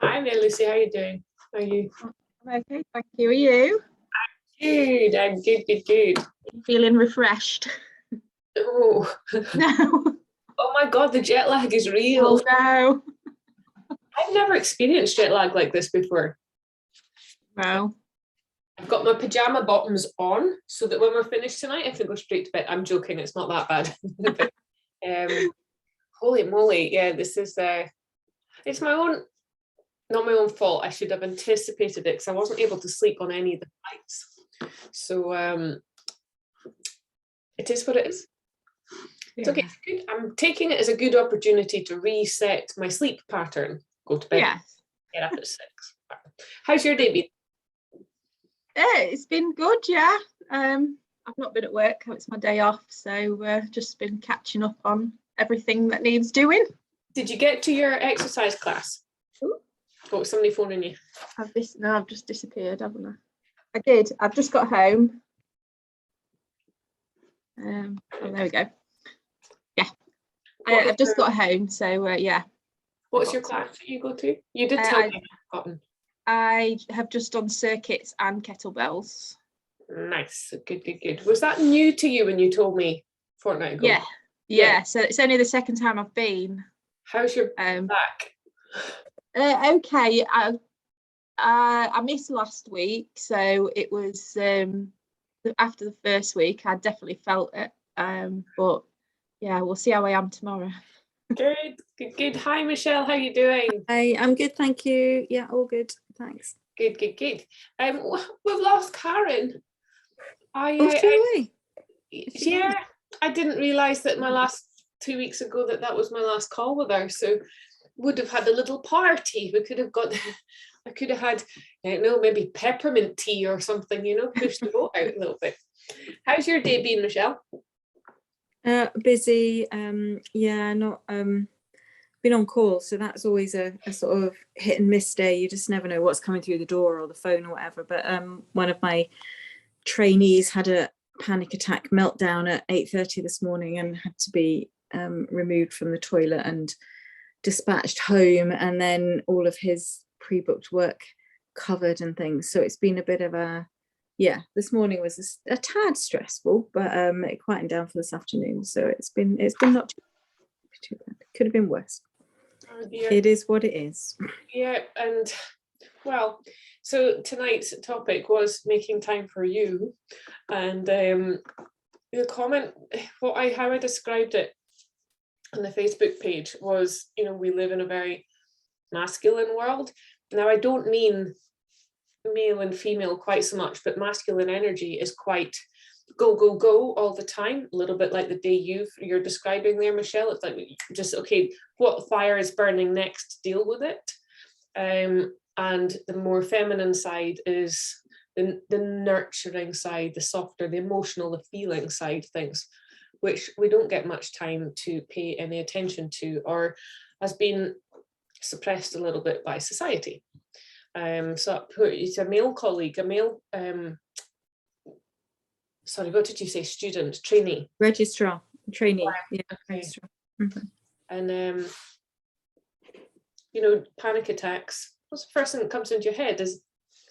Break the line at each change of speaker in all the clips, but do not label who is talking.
Hi there, Lucy. How are you doing? How are you?
I'm okay, thank you. Are you?
Good. I'm good, good, good.
Feeling refreshed?
Oh.
No.
Oh my God, the jet lag is real.
Oh no.
I've never experienced jet lag like this before.
No.
I've got my pajama bottoms on so that when we're finished tonight, I can go straight to bed. I'm joking, it's not that bad. But, holy moly, yeah, this is it's my own, not my own fault. I should have anticipated it because I wasn't able to sleep on any of the flights. So it is what it is. It's okay. It's good. I'm taking it as a good opportunity to reset my sleep pattern. Go to bed.
Yes.
Get up at 6. How's your day been?
It's been good, yeah. I've not been at work. It's my day off, so just been catching up on everything that needs doing.
Did you get to your exercise class?
Ooh.
Oh, somebody phoning you.
I've just disappeared, haven't I? I did. I've just got home. Oh, there we go. Yeah. I've just got home, so yeah.
What's your class that you go to? You did tell me.
I have just done circuits and kettlebells.
Nice. Good, good, good. Was that new to you when you told me a fortnight ago?
Yeah. So it's only the second time I've been.
How's your back?
Okay. I missed last week, so it was after the first week. I definitely felt it. But yeah, we'll see how I am tomorrow.
Good, good, good. Hi, Michelle. How are you doing?
Hi, I'm good, thank you. Yeah, all good. Thanks.
Good, good, good. We've lost Karen.
Yeah,
I didn't realise that my last 2 weeks ago that was my last call with her. So would have had a little party. We could have got. I could have had, I don't know, maybe peppermint tea or something. Push the boat out a little bit. How's your day been, Michelle?
Busy. Not been on call, so that's always a sort of hit and miss day. You just never know what's coming through the door or the phone or whatever. But one of my trainees had a panic attack meltdown at 8:30 this morning and had to be removed from the toilet and dispatched home, and then all of his pre-booked work covered and things. So it's been a bit of this morning was a tad stressful, but it quietened down for this afternoon. So it's been not too bad. Could have been worse.
Oh dear.
It is what it is.
Yeah, and well, so tonight's topic was making time for you, and the comment, how I described it on the Facebook page was, we live in a very masculine world. Now, I don't mean male and female quite so much, but masculine energy is quite go, go, go all the time, a little bit like the day you're describing there, Michelle. It's like just, okay, what fire is burning next, deal with it. And the more feminine side is the nurturing side, the softer, the emotional, the feeling side things, which we don't get much time to pay any attention to, or has been suppressed a little bit by society. So it's a male colleague, sorry, what did you say? Student, trainee?
Registrar, trainee. Yeah.
Okay.
Registrar. Mm-hmm.
And panic attacks. What's the first thing that comes into your head? I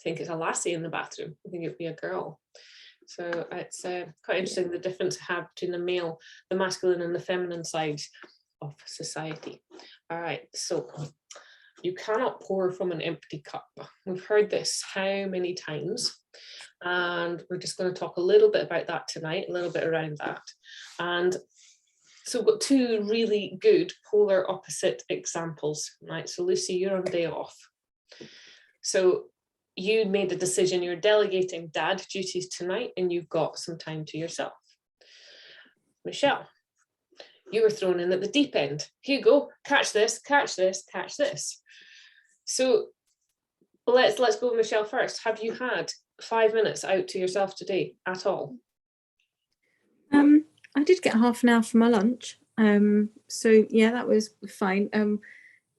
think it's a lassie in the bathroom. I think it'd be a girl. So it's quite interesting the difference I have between the masculine and the feminine sides of society. All right, so you cannot pour from an empty cup. We've heard this how many times, and we're just going to talk a little bit about that tonight, a little bit around that. And so we've got two really good polar opposite examples, right? So Lucy, you're on day off. So you made the decision, you're delegating dad duties tonight and you've got some time to yourself. Michelle, you were thrown in at the deep end. Here you go, catch this, catch this, catch this. So let's go with Michelle first. Have you had 5 minutes out to yourself today at all?
I did get half an hour for my lunch. So yeah, that was fine.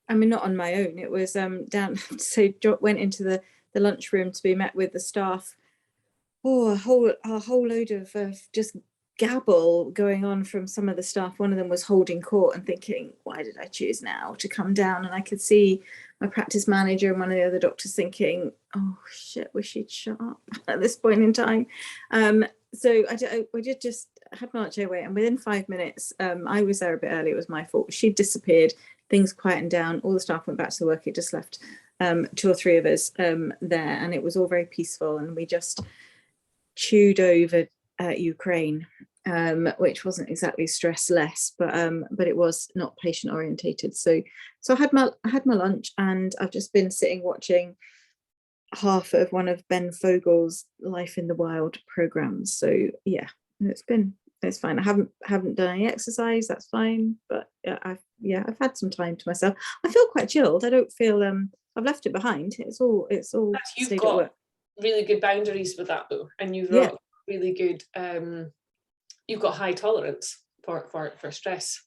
I mean, not on my own. It was down. So went into the lunchroom to be met with the staff. Oh, a whole load of just gabble going on from some of the staff. One of them was holding court and thinking, why did I choose now to come down? And I could see my practice manager and one of the other doctors thinking, oh shit, wish she'd shut up at this point in time. So we did just had my lunch anyway, and within 5 minutes, I was there a bit early. It was my fault. She disappeared. Things quietened down. All the staff went back to work. It just left 2 or 3 of us there, and it was all very peaceful. And we just chewed over Ukraine, which wasn't exactly stress less, but it was not patient orientated. So I had my lunch, and I've just been sitting watching half of one of Ben Fogel's Life in the Wild programs. So yeah, it's fine. I haven't done any exercise. That's fine. But I've had some time to myself. I feel quite chilled. I don't feel I've left it behind. It's all
You've got really good boundaries with that though, and you've got really good you've got high tolerance for stress.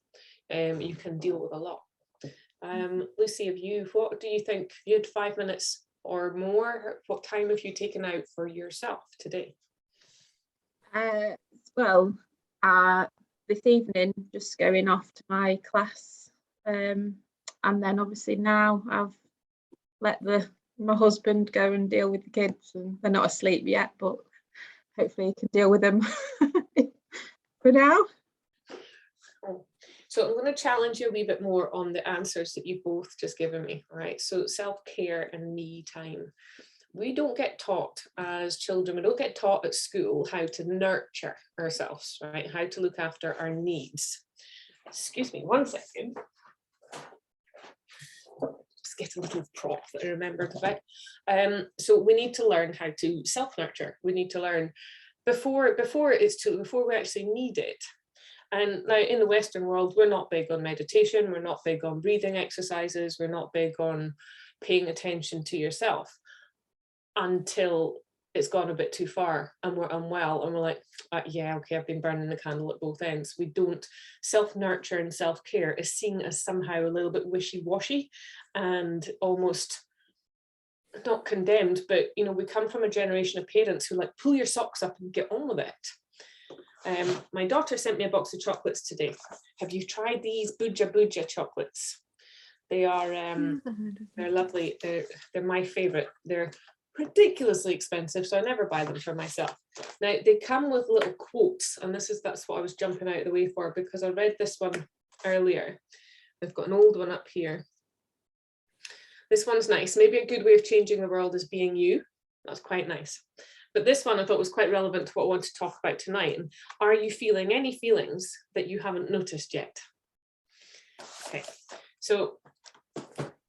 You can deal with a lot. Lucy, what do you think? You had 5 minutes or more. What time have you taken out for yourself today?
This evening, just going off to my class, and then obviously now I've let my husband go and deal with the kids, and they're not asleep yet, but hopefully he can deal with them for now.
So I'm going to challenge you a wee bit more on the answers that you've both just given me. All right, so self-care and me time. We don't get taught as children, we don't get taught at school how to nurture ourselves, right? How to look after our needs. Excuse me, 1 second. Just get a little prop that I remembered about. So we need to learn how to self-nurture. We need to learn before we actually need it. And now in the Western world, we're not big on meditation. We're not big on breathing exercises. We're not big on paying attention to yourself until it's gone a bit too far and we're unwell and we're like, yeah, okay, I've been burning the candle at both ends. We don't, self-nurture and self-care is seen as somehow a little bit wishy-washy and almost not condemned, but you know, we come from a generation of parents who like, pull your socks up and get on with it. My daughter sent me a box of chocolates today. Have you tried these Buja Buja chocolates? They are they're lovely. They're my favorite. They're ridiculously expensive, so I never buy them for myself. Now they come with little quotes, and that's what I was jumping out of the way for, because I read this one earlier. I've got an old one up here. This one's nice. Maybe a good way of changing the world is being you. That's quite nice. But this one I thought was quite relevant to what I want to talk about tonight. And are you feeling any feelings that you haven't noticed yet? Okay, so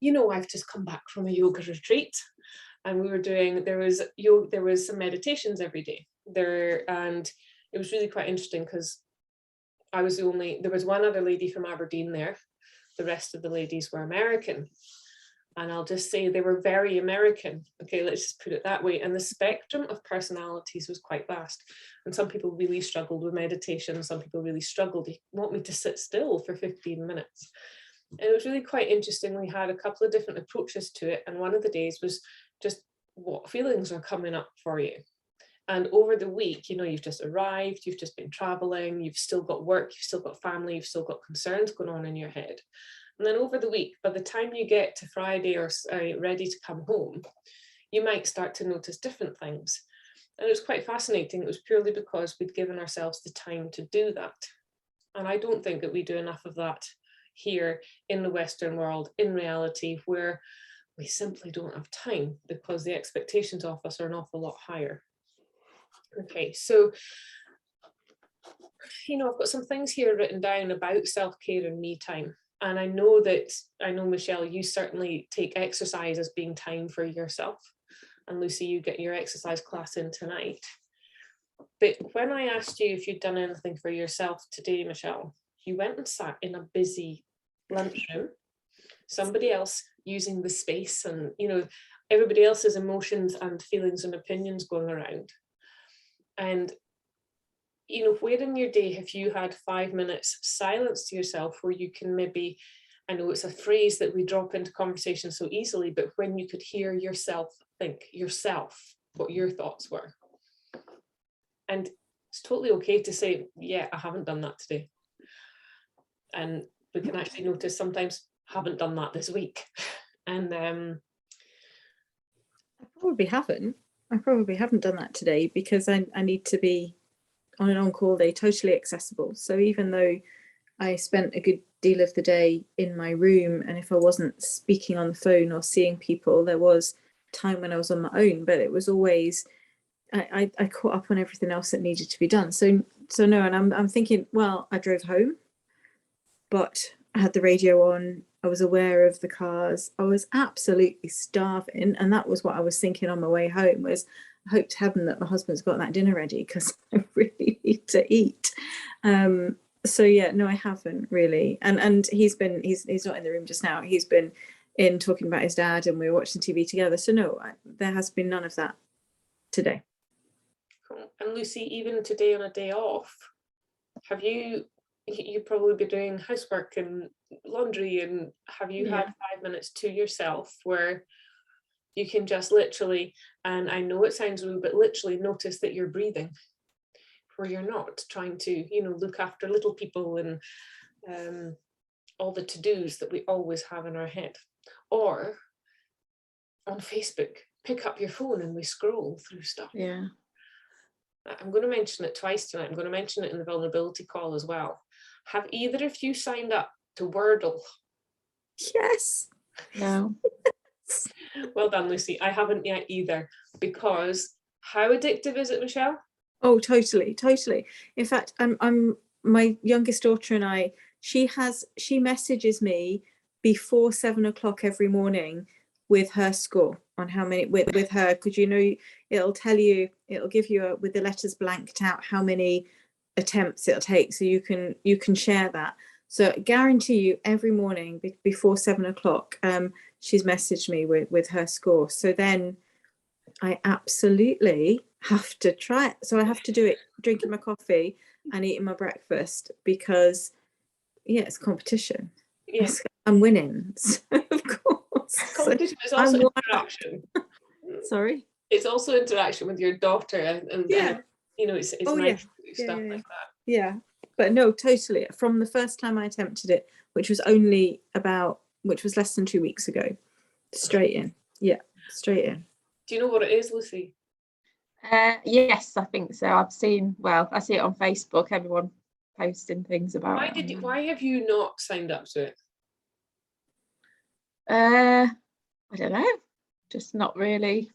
you know, I've just come back from a yoga retreat, and we were doing, there was some meditations every day there, and it was really quite interesting because I was there was one other lady from Aberdeen there. The rest of the ladies were American. And I'll just say they were very American. Okay, let's just put it that way. And the spectrum of personalities was quite vast. And some people really struggled with meditation. Some people really struggled. They want me to sit still for 15 minutes. And it was really quite interesting. We had a couple of different approaches to it. And one of the days was just what feelings are coming up for you. And over the week, you know, you've just arrived, you've just been traveling, you've still got work, you've still got family, you've still got concerns going on in your head. And then over the week, by the time you get to Friday or ready to come home, you might start to notice different things. And it was quite fascinating. It was purely because we'd given ourselves the time to do that. And I don't think that we do enough of that here in the Western world, in reality, where we simply don't have time because the expectations of us are an awful lot higher. Okay, so, I've got some things here written down about self-care and me time. And I know, Michelle, you certainly take exercise as being time for yourself. And Lucy, you get your exercise class in tonight. But when I asked you if you'd done anything for yourself today, Michelle, you went and sat in a busy lunchroom, somebody else using the space and, everybody else's emotions and feelings and opinions going around. And, where in your day have you had 5 minutes silence to yourself where you can maybe, I know it's a phrase that we drop into conversation so easily, but when you could hear yourself think, what your thoughts were. And it's totally okay to say, yeah, I haven't done that today. And we can actually notice sometimes haven't done that this week. And
I probably haven't done that today because I need to be on an on-call day totally accessible. So even though I spent a good deal of the day in my room, and if I wasn't speaking on the phone or seeing people, there was time when I was on my own, but it was always I caught up on everything else that needed to be done. So no, and I'm thinking, well, I drove home, but I had the radio on. I was aware of the cars. I was absolutely starving, and that was what I was thinking on my way home. Was I hope to heaven that my husband's got that dinner ready because I really need to eat. So yeah, no, I haven't really. And he's not in the room just now. He's been in talking about his dad, and we were watching TV together. So no, there has been none of that today.
Cool. And Lucy, even today on a day off, have you probably be doing housework and laundry, and have you had 5 minutes to yourself where you can just literally, and I know it sounds rude, but literally notice that you're breathing, where you're not trying to, look after little people and all the to-dos that we always have in our head. Or on Facebook, pick up your phone and we scroll through stuff.
Yeah.
I'm going to mention it twice tonight. I'm going to mention it in the vulnerability call as well. Have either of you signed up to Wordle?
Yes.
No.
Well done, Lucy. I haven't yet either, because how addictive is it, Michelle?
Oh, totally. In fact, I'm my youngest daughter and I, she messages me before 7 o'clock every morning with her score on how many with her, because it'll give you with the letters blanked out how many attempts it'll take, so you can share that. So I guarantee you every morning before 7 o'clock, she's messaged me with her score. So then I absolutely have to try it. So I have to do it drinking my coffee and eating my breakfast because it's competition.
Yes,
I'm winning. So of course.
competition is also interaction.
Sorry.
It's also interaction with your daughter, and it's nice to do stuff like that.
Yeah, but no, totally. From the first time I attempted it, which was less than 2 weeks ago, straight in. Yeah, straight in.
Do you know what it is, Lucy?
Yes, I think so. I see it on Facebook, everyone posting things about it.
Why have you not signed up to it?
I don't know, just not really.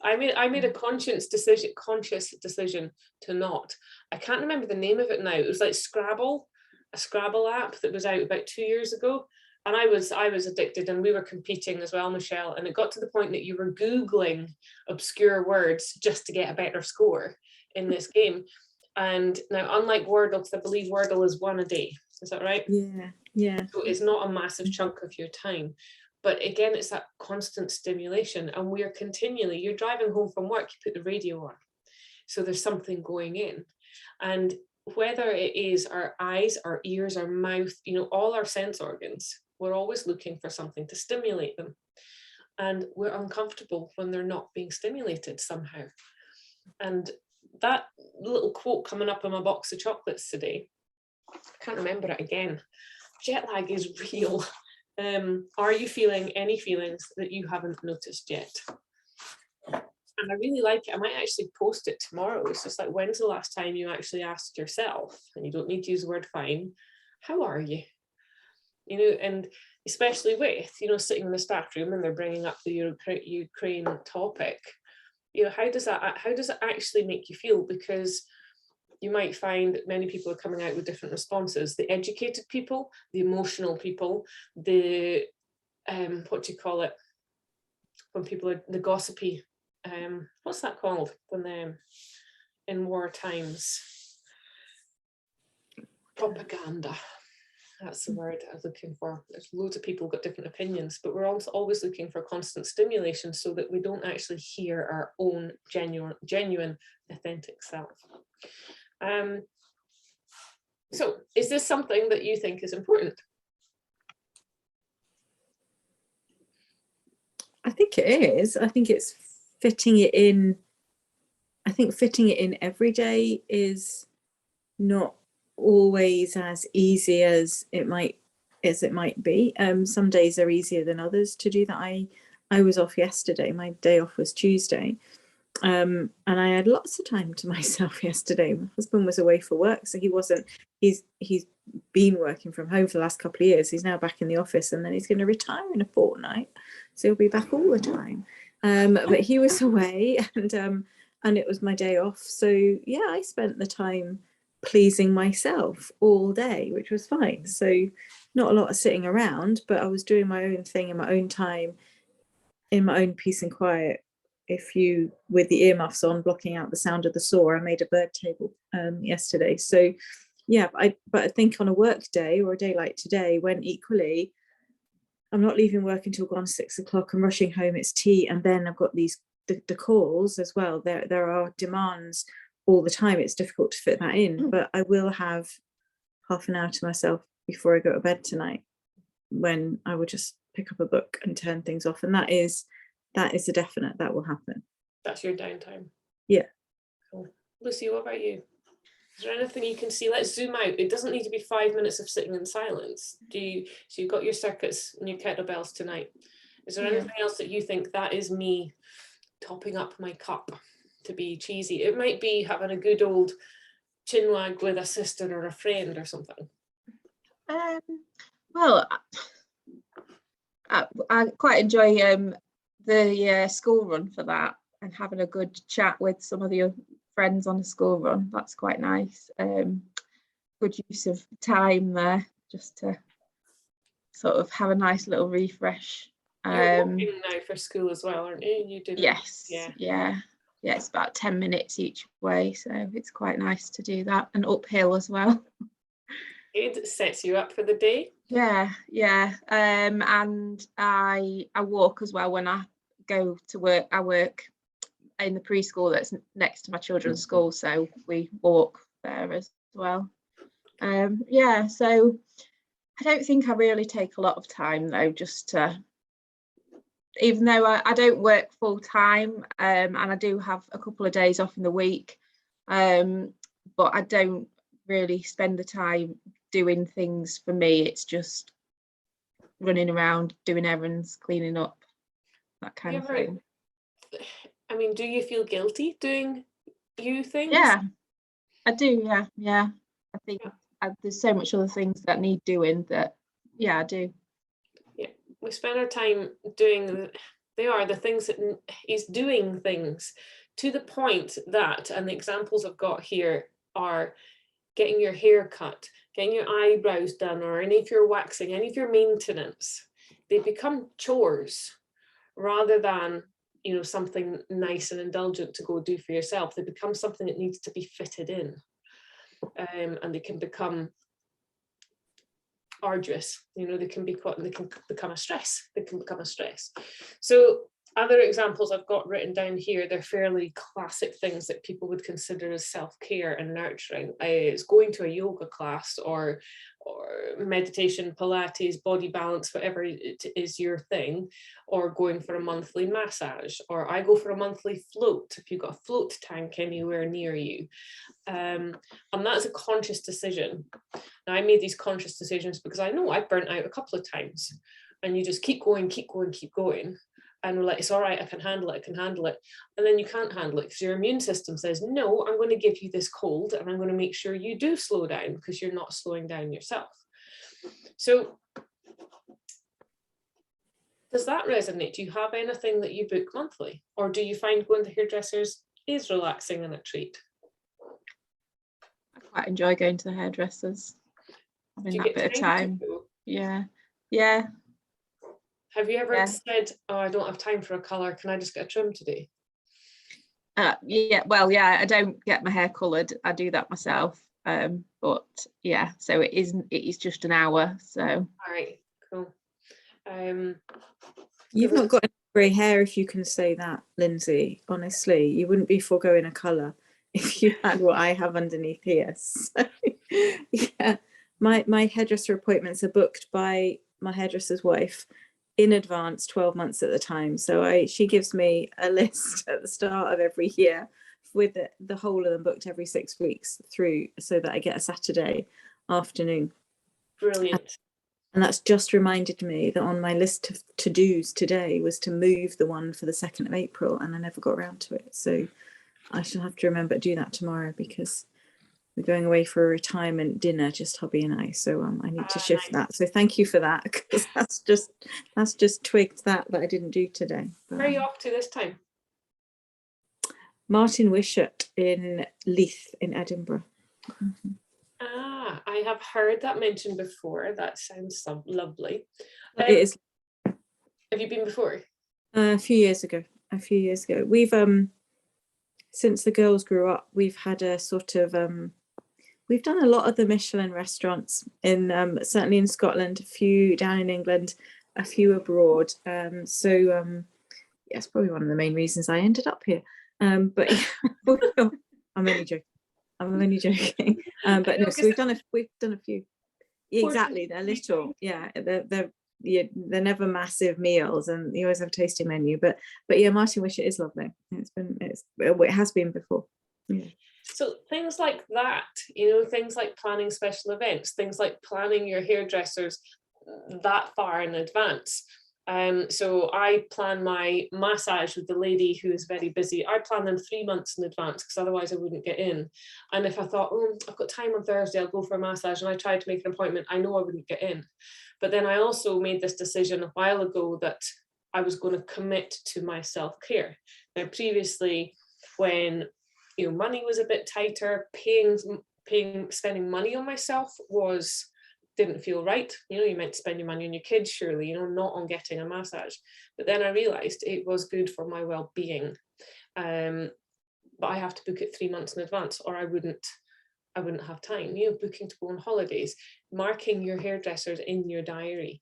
I made a conscious decision to not. I can't remember the name of it now. It was like Scrabble, a Scrabble app that was out about 2 years ago. And I was addicted, and we were competing as well, Michelle. And it got to the point that you were Googling obscure words just to get a better score in this game. And now, unlike Wordle, because I believe Wordle is 1 a day. Is that right?
Yeah.
So it's not a massive chunk of your time. But again, it's that constant stimulation. And we are continually, you're driving home from work, you put the radio on. So there's something going in. And whether it is our eyes, our ears, our mouth, all our sense organs, we're always looking for something to stimulate them. And we're uncomfortable when they're not being stimulated somehow. And that little quote coming up in my box of chocolates today, I can't remember it again. Jet lag is real. Are you feeling any feelings that you haven't noticed yet? And I really like it. I might actually post it tomorrow. It's just like, when's the last time you actually asked yourself, and you don't need to use the word fine, how are you? You know, and especially with, you know, sitting in the staff room and they're bringing up the Ukraine topic, you know, how does it actually make you feel? Because you might find that many people are coming out with different responses. The educated people, the emotional people, the what do you call it, when people are the gossipy, what's that called when they're in war times? Propaganda. That's the word I was looking for. There's loads of people got different opinions, but we're also always looking for constant stimulation so that we don't actually hear our own genuine, authentic self. So is this something that you think is important?
I think it is. I think it's fitting it in. I think fitting it in every day is not always as easy as it might be. Some days are easier than others to do that. I was off yesterday. My day off was Tuesday. And I had lots of time to myself yesterday. My husband was away for work, so he's been working from home for the last couple of years. He's now back in the office, and then he's going to retire in a fortnight, so he'll be back all the time. But he was away, and it was my day off. So yeah, I spent the time pleasing myself all day, which was fine. So not a lot of sitting around, but I was doing my own thing in my own time, in my own peace and quiet. With the earmuffs on, blocking out the sound of the saw, I made a bird table yesterday. So yeah, but I think on a work day or a day like today, when equally I'm not leaving work until gone 6 o'clock, I'm rushing home, it's tea, and then I've got the calls as well. There are demands all the time. It's difficult to fit that in, but I will have half an hour to myself before I go to bed tonight, when I will just pick up a book and turn things off. And that is a definite, that will happen.
That's your downtime.
Yeah.
Cool. Lucy, what about you? Is there anything you can see? Let's zoom out. It doesn't need to be 5 minutes of sitting in silence. So you've got your circuits and your kettlebells tonight. Is there anything else that you think that is me topping up my cup to be cheesy? It might be having a good old chinwag with a sister or a friend or something.
Well, I quite enjoy the school run for that, and having a good chat with some of the friends on the school run. That's quite nice. Good use of time there, just to sort of have a nice little refresh.
You're walking now for school as well, aren't you? You do.
Yes. Yeah. It's about 10 minutes each way, so it's quite nice to do that, and uphill as well.
It sets you up for the day.
Yeah. And I walk as well when I go to work. I work in the preschool that's next to my children's school, so we walk there as well. So I don't think I really take a lot of time though, just to, even though I don't work full time, and I do have a couple of days off in the week, but I don't really spend the time doing things for me. It's just running around, doing errands, cleaning up, that kind of thing.
I mean, do you feel guilty doing you things?
Yeah, I do. Yeah. I think there's so much other things that need doing that, I do.
Yeah, we spend our time doing, they are the things that he's doing things to the point that, and the examples I've got here are getting your hair cut, getting your eyebrows done, or any of your waxing, any of your maintenance. They become chores rather than, something nice and indulgent to go do for yourself. They become something that needs to be fitted in, and they can become arduous. They can become a stress. So other examples I've got written down here, they're fairly classic things that people would consider as self-care and nurturing. It's going to a yoga class or meditation, Pilates, body balance, whatever it is your thing, or going for a monthly massage, or I go for a monthly float if you've got a float tank anywhere near you. And that's a conscious decision. Now, I made these conscious decisions because I know I've burnt out a couple of times, and you just keep going. and we're like, it's all right, I can handle it, I can handle it. And then you can't handle it because your immune system says, no, I'm going to give you this cold and I'm going to make sure you do slow down because you're not slowing down yourself. So does that resonate? Do you have anything that you book monthly? Or do you find going to hairdressers is relaxing and a treat?
I quite enjoy going to the hairdressers.
Do
In
you
that
get
bit of time.
to go?
Yeah. Yeah.
Have you ever
Yeah.
said, oh, I don't have time for a colour, can I just get a trim today?
Yeah, well, yeah, I don't get my hair coloured. I do that myself. But yeah, so it is just an hour. So
All right, cool.
You've not got any grey hair if you can say that, Lindsay. Honestly, you wouldn't be foregoing a colour if you had what I have underneath here. So, yeah, my hairdresser appointments are booked by my hairdresser's wife in advance, 12 months at the time. So she gives me a list at the start of every year with the whole of them booked every 6 weeks through, so that I get a Saturday afternoon.
Brilliant.
And that's just reminded me that on my list of to-dos today was to move the one for the 2nd of April, and I never got around to it. So I shall have to remember to do that tomorrow, because we're going away for a retirement dinner, just hubby and I. So I need to shift that. So thank you for that, because that's just twigged that I didn't do today. But,
where are you off to this time?
Martin Wishart in Leith in Edinburgh. Mm-hmm.
I have heard that mentioned before. That sounds lovely.
It is.
Have you been before?
A few years ago. We've since the girls grew up, we've had a sort of we've done a lot of the Michelin restaurants in certainly in Scotland, a few down in England, a few abroad. So yes, probably one of the main reasons I ended up here. But yeah, I'm only joking. But no, so we've done a few. Exactly, they're little. Yeah, they're never massive meals, and you always have a tasting menu. But yeah, Martin Wishart is lovely. It has been before. Yeah.
So things like that, things like planning special events, things like planning your hairdressers that far in advance. So I plan my massage with the lady who is very busy. I plan them 3 months in advance, because otherwise I wouldn't get in. And if I thought, oh, I've got time on Thursday, I'll go for a massage, and I tried to make an appointment, I know I wouldn't get in. But then I also made this decision a while ago that I was going to commit to my self-care. Now, previously, when money was a bit tighter, spending money on myself didn't feel right. You meant to spend your money on your kids, surely, not on getting a massage. But then I realized it was good for my well-being. But I have to book it 3 months in advance, or I wouldn't have time. Booking to go on holidays, marking your hairdressers in your diary.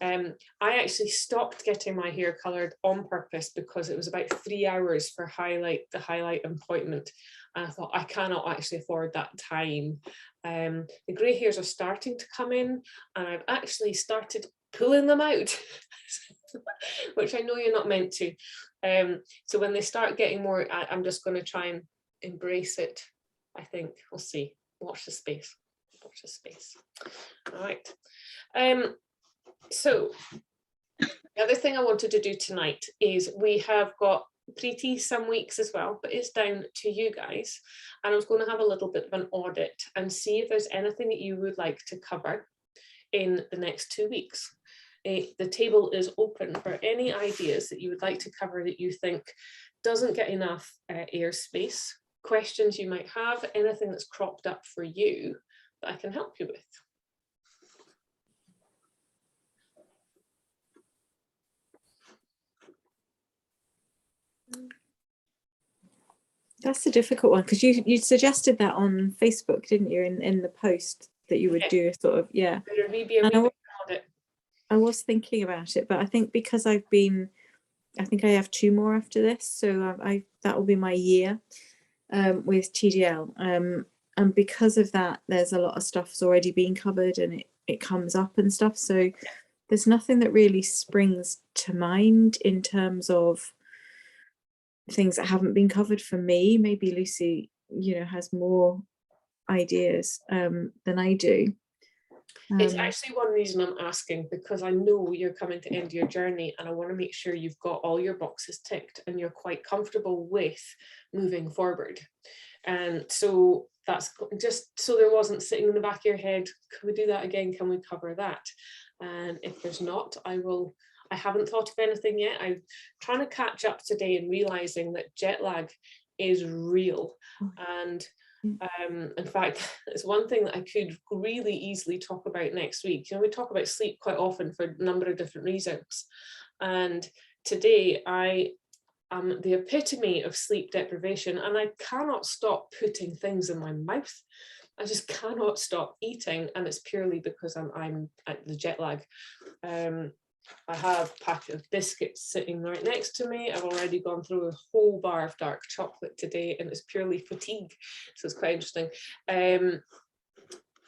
I actually stopped getting my hair colored on purpose because it was about 3 hours for the highlight appointment. And I thought, I cannot actually afford that time. The grey hairs are starting to come in, and I've actually started pulling them out, which I know you're not meant to. So when they start getting more, I'm just going to try and embrace it. I think we'll see. Watch the space. All right. So the other thing I wanted to do tonight is we have got Preeti some weeks as well, but it's down to you guys. And I was going to have a little bit of an audit and see if there's anything that you would like to cover in the next 2 weeks. The table is open for any ideas that you would like to cover that you think doesn't get enough airspace, questions you might have, anything that's cropped up for you that I can help you with.
That's a difficult one, because you suggested that on Facebook, didn't you, in the post that you would do a sort of, yeah. I was thinking about it, but I think because I think I have 2 more after this, so that will be my year with TDL, and because of that, there's a lot of stuff that's already been covered, and it comes up and stuff. So there's nothing that really springs to mind in terms of things that haven't been covered for me. Maybe Lucy, has more ideas than I do.
It's
Um,
actually one reason I'm asking, because I know you're coming to end your journey and I want to make sure you've got all your boxes ticked and you're quite comfortable with moving forward. And so that's just so there wasn't sitting in the back of your head, can we do that again? Can we cover that? And if there's not, I haven't thought of anything yet. I'm trying to catch up today and realizing that jet lag is real. And in fact, it's one thing that I could really easily talk about next week. You know, we talk about sleep quite often for a number of different reasons. And today I am the epitome of sleep deprivation, and I cannot stop putting things in my mouth. I just cannot stop eating, and it's purely because I'm at the jet lag. I have a packet of biscuits sitting right next to me. I've already gone through a whole bar of dark chocolate today, and it's purely fatigue. So it's quite interesting.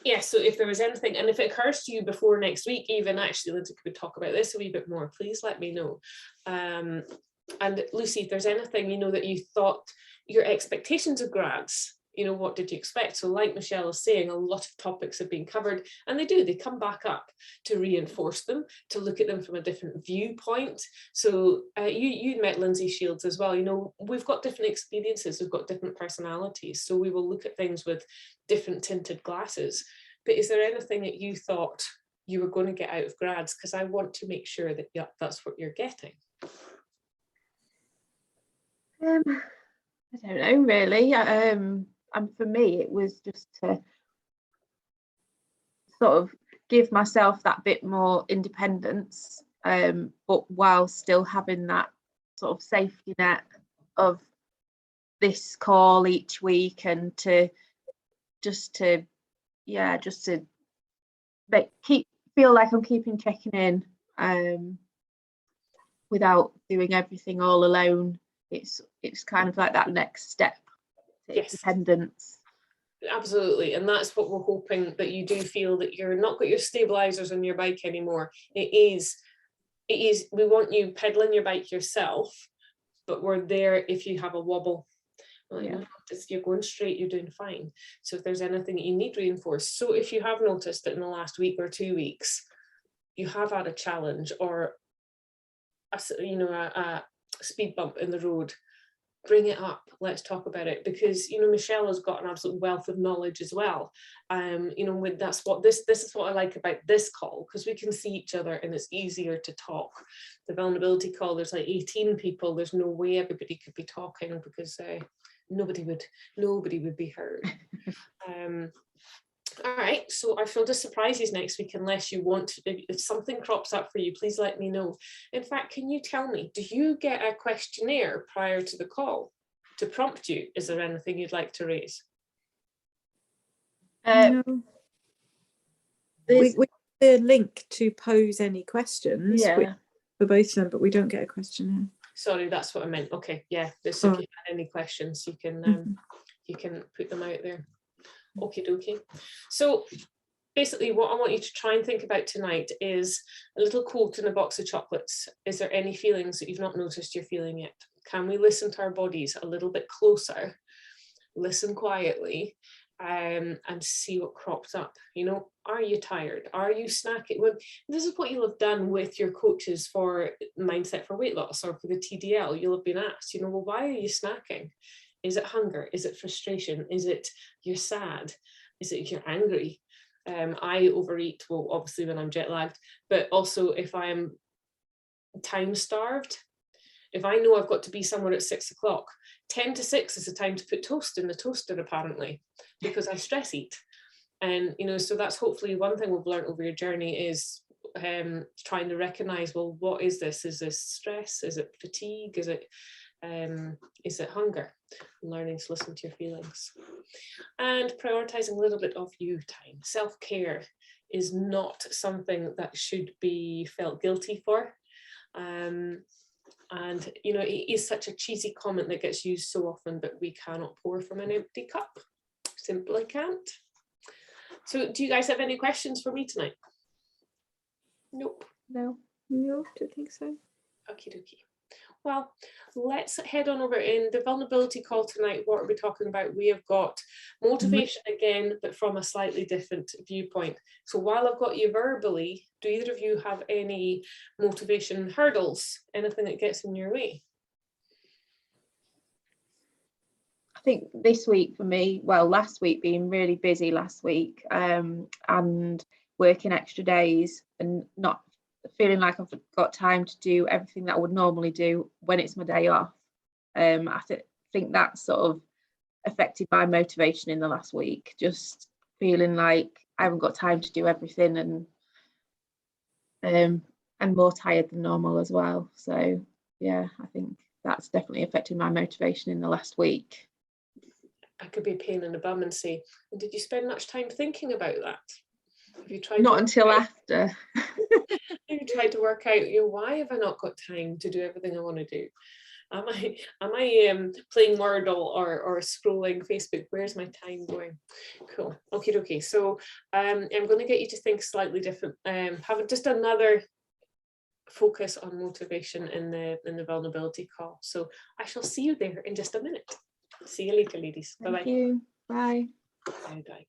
Yeah, so if there was anything, and if it occurs to you before next week, even actually, Lindsay, could we talk about this a wee bit more? Please let me know. And Lucy, if there's anything, you know, that you thought your expectations of grads, you know, what did you expect? So like Michelle is saying, a lot of topics have been covered, and they come back up to reinforce them, to look at them from a different viewpoint. So you met Lindsay Shields as well. You know, we've got different experiences, we've got different personalities, so we will look at things with different tinted glasses. But is there anything that you thought you were going to get out of grads? Because I want to make sure that that's what you're getting.
I don't know really. And for me, it was just to sort of give myself that bit more independence, but while still having that sort of safety net of this call each week, and to feel like I'm keeping checking in, without doing everything all alone. It's kind of like that next step to independence.
Absolutely, and that's what we're hoping, that you do feel that you're not got your stabilizers on your bike anymore. It is we want you pedaling your bike yourself, but we're there if you have a wobble. If you're going straight, you're doing fine. So if there's anything that you need reinforced, so if you have noticed that in the last week or 2 weeks you have had a challenge or a speed bump in the road, bring it up, let's talk about it, because you know Michelle has got an absolute wealth of knowledge as well. That's what this is what I like about this call, because we can see each other and it's easier to talk. The vulnerability call, there's like 18 people, there's no way everybody could be talking, because nobody would be heard. All right, so I feel just surprises next week, unless you want to, if something crops up for you, please let me know. In fact, can you tell me, do you get a questionnaire prior to the call to prompt you? Is there anything you'd like to raise?
no. We the link to pose any questions for both of them, but we don't get a questionnaire.
Sorry, that's what I meant. Okay, yeah, if you have any questions, you can you can put them out there. Okie dokie. So basically what I want you to try and think about tonight is a little quote in a box of chocolates. Is there any feelings that you've not noticed you're feeling yet? Can we listen to our bodies a little bit closer, listen quietly, and see what crops up? You know, are you tired? Are you snacking? This is what you'll have done with your coaches for Mindset for Weight Loss or for the TDL. You'll have been asked, you know, well, why are you snacking? Is it hunger? Is it frustration? Is it you're sad? Is it you're angry? I overeat, well, obviously when I'm jet lagged, but also if I am time starved. If I know I've got to be somewhere at 6 o'clock, 10 to 6 is the time to put toast in the toaster, apparently, because I stress eat. And, you know, so that's hopefully one thing we've learned over your journey is trying to recognize, well, what is this? Is this stress? Is it fatigue? Is it hunger? Learning to listen to your feelings and prioritizing a little bit of you time. Self-care is not something that should be felt guilty for. And you know, it is such a cheesy comment that gets used so often, but we cannot pour from an empty cup. Simply can't. So do you guys have any questions for me tonight? Nope.
No,
don't think so.
Okie dokie. Well, let's head on over in the vulnerability call tonight. What are we talking about? We have got motivation again, but from a slightly different viewpoint. So while I've got you verbally, do either of you have any motivation hurdles, anything that gets in your way?
I think this week for me, well, last week being really busy last week, and working extra days and not feeling like I've got time to do everything that I would normally do when it's my day off. I think that sort of affected my motivation in the last week, just feeling like I haven't got time to do everything, and more tired than normal as well. So yeah, I think that's definitely affected my motivation in the last week.
I could be a pain in the bum and say, and did you spend much time thinking about that? Have you tried
Not until after.
Have you tried to work out, why have I not got time to do everything I want to do? Am I playing Wordle or scrolling Facebook? Where's my time going? Cool. Okay. So I'm going to get you to think slightly different. Have just another focus on motivation in the vulnerability call. So I shall see you there in just a minute. See you later, ladies. Bye bye.
Thank you. Bye.
Bye bye.